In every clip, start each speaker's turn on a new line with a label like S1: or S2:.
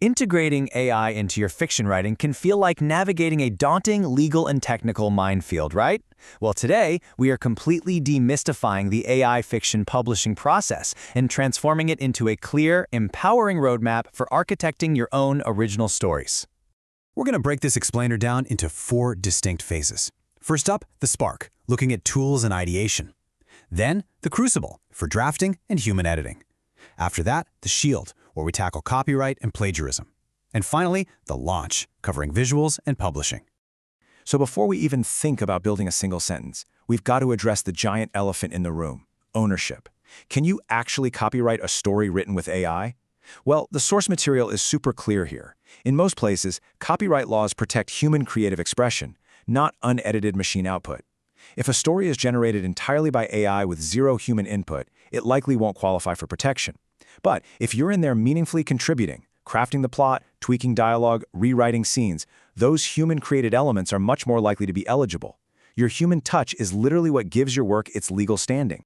S1: Integrating AI into your fiction writing can feel like navigating a daunting legal and technical minefield, right? Well, today, we are completely demystifying the AI fiction publishing process and transforming it into a clear, empowering roadmap for architecting your own original stories.
S2: We're going to break this explainer down into 4 distinct phases. First up, the Spark, looking at tools and ideation. Then, the Crucible, for drafting and human editing. After that, the Shield, where we tackle copyright and plagiarism. And finally, the Launch, covering visuals and publishing.
S3: So before we even think about building a single sentence, we've got to address the giant elephant in the room: ownership. Can you actually copyright a story written with AI? Well, the source material is super clear here. In most places, copyright laws protect human creative expression, not unedited machine output. If a story is generated entirely by AI with zero human input, it likely won't qualify for protection. But if you're in there meaningfully contributing, crafting the plot, tweaking dialogue, rewriting scenes, those human-created elements are much more likely to be eligible. Your human touch is literally what gives your work its legal standing.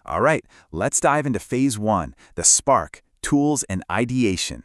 S4: All right, let's dive into Phase 1, the Spark, tools and ideation.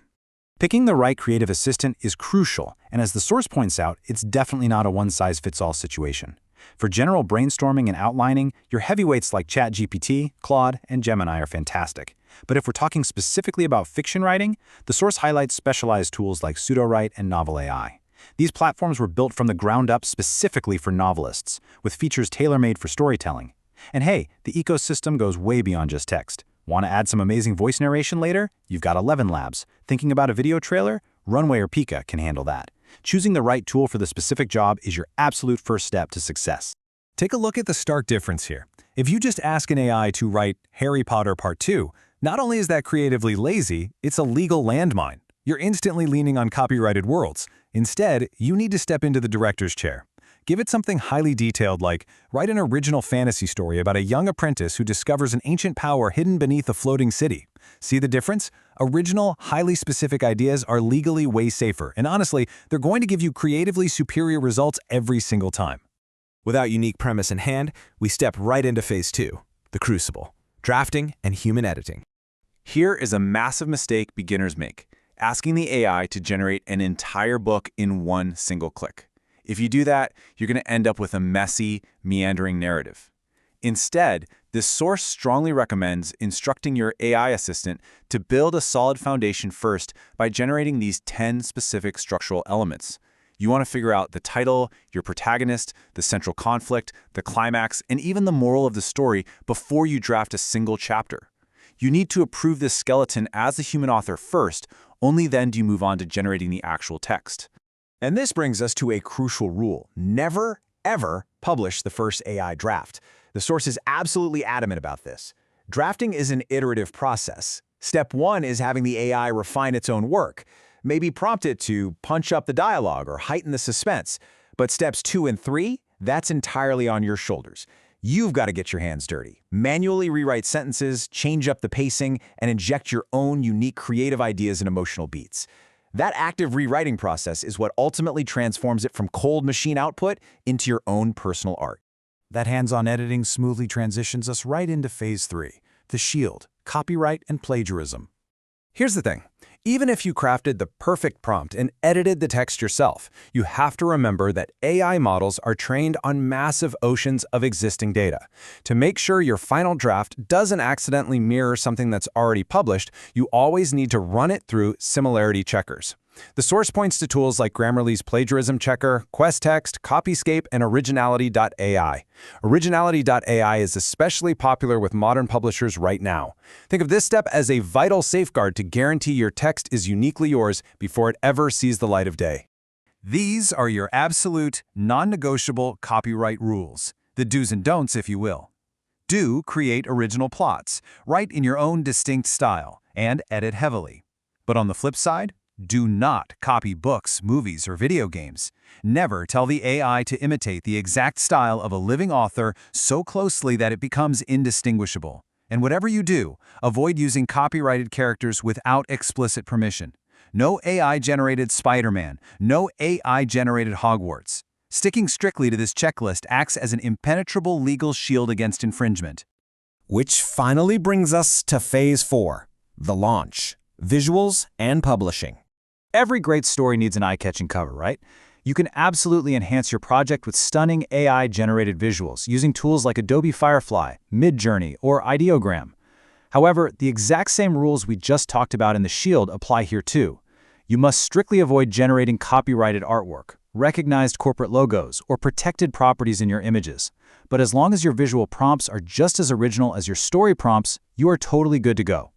S2: Picking the right creative assistant is crucial, and as the source points out, it's definitely not a one-size-fits-all situation. For general brainstorming and outlining, your heavyweights like ChatGPT, Claude, and Gemini are fantastic. But if we're talking specifically about fiction writing, the source highlights specialized tools like Sudowrite and Novel AI. These platforms were built from the ground up specifically for novelists, with features tailor-made for storytelling. And hey, the ecosystem goes way beyond just text. Want to add some amazing voice narration later? You've got 11 Labs. Thinking about a video trailer? Runway or Pika can handle that. Choosing the right tool for the specific job is your absolute first step to success.
S5: Take a look at the stark difference here. If you just ask an AI to write Harry Potter Part 2, not only is that creatively lazy, it's a legal landmine. You're instantly leaning on copyrighted worlds. Instead, you need to step into the director's chair. Give it something highly detailed like, write an original fantasy story about a young apprentice who discovers an ancient power hidden beneath a floating city. See the difference? Original, highly specific ideas are legally way safer, and honestly, they're going to give you creatively superior results every single time.
S6: With that unique premise in hand, we step right into Phase 2, the Crucible, drafting and human editing.
S3: Here is a massive mistake beginners make: asking the AI to generate an entire book in one single click. If you do that, you're going to end up with a messy, meandering narrative. Instead, this source strongly recommends instructing your AI assistant to build a solid foundation first by generating these 10 specific structural elements. You want to figure out the title, your protagonist, the central conflict, the climax, and even the moral of the story before you draft a single chapter. You need to approve this skeleton as a human author first, only then do you move on to generating the actual text.
S1: And this brings us to a crucial rule: never, ever publish the first AI draft. The source is absolutely adamant about this. Drafting is an iterative process. Step 1 is having the AI refine its own work. Maybe prompt it to punch up the dialogue or heighten the suspense. But steps 2 and 3, that's entirely on your shoulders. You've got to get your hands dirty. Manually rewrite sentences, change up the pacing, and inject your own unique creative ideas and emotional beats. That active rewriting process is what ultimately transforms it from cold machine output into your own personal art.
S2: That hands-on editing smoothly transitions us right into Phase 3, the Shield, copyright and plagiarism.
S5: Here's the thing. Even if you crafted the perfect prompt and edited the text yourself, you have to remember that AI models are trained on massive oceans of existing data. To make sure your final draft doesn't accidentally mirror something that's already published, you always need to run it through similarity checkers. The source points to tools like Grammarly's Plagiarism Checker, QuestText, Copyscape, and Originality.ai. Originality.ai is especially popular with modern publishers right now. Think of this step as a vital safeguard to guarantee your text is uniquely yours before it ever sees the light of day. These are your absolute, non-negotiable copyright rules, the do's and don'ts, if you will. Do create original plots, write in your own distinct style, and edit heavily. But on the flip side, do not copy books, movies, or video games. Never tell the AI to imitate the exact style of a living author so closely that it becomes indistinguishable. And whatever you do, avoid using copyrighted characters without explicit permission. No AI-generated Spider-Man, no AI-generated Hogwarts. Sticking strictly to this checklist acts as an impenetrable legal shield against infringement.
S6: Which finally brings us to Phase 4, the Launch, visuals and publishing.
S2: Every great story needs an eye-catching cover, right? You can absolutely enhance your project with stunning AI-generated visuals using tools like Adobe Firefly, Midjourney, or Ideogram. However, the exact same rules we just talked about in the Shield apply here too. You must strictly avoid generating copyrighted artwork, recognized corporate logos, or protected properties in your images. But as long as your visual prompts are just as original as your story prompts, you are totally good to go.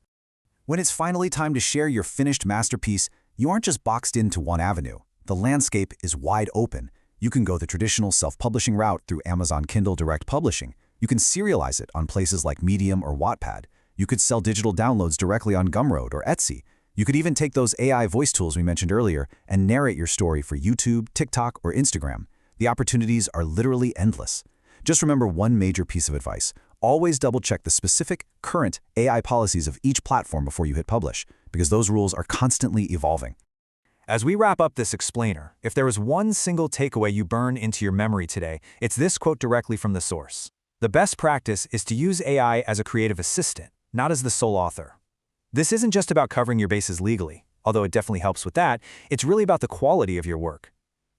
S4: When it's finally time to share your finished masterpiece, you aren't just boxed into one avenue. The landscape is wide open. You can go the traditional self-publishing route through Amazon Kindle Direct Publishing. You can serialize it on places like Medium or Wattpad. You could sell digital downloads directly on Gumroad or Etsy. You could even take those AI voice tools we mentioned earlier and narrate your story for YouTube, TikTok, or Instagram. The opportunities are literally endless. Just remember one major piece of advice. Always double-check the specific, current AI policies of each platform before you hit publish, because those rules are constantly evolving.
S5: As we wrap up this explainer, if there is one single takeaway you burn into your memory today, it's this quote directly from the source. The best practice is to use AI as a creative assistant, not as the sole author. This isn't just about covering your bases legally, although it definitely helps with that. It's really about the quality of your work.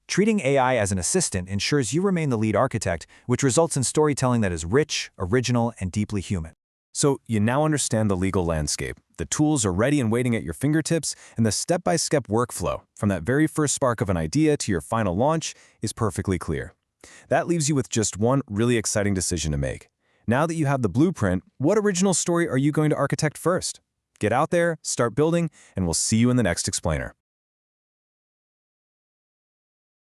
S5: Treating AI as an assistant ensures you remain the lead architect, which results in storytelling that is rich, original, and deeply human. So you now understand the legal landscape. The tools are ready and waiting at your fingertips, and the step-by-step workflow, from that very first spark of an idea to your final launch, is perfectly clear. That leaves you with just one really exciting decision to make. Now that you have the blueprint, what original story are you going to architect first? Get out there, start building, and we'll see you in the next explainer.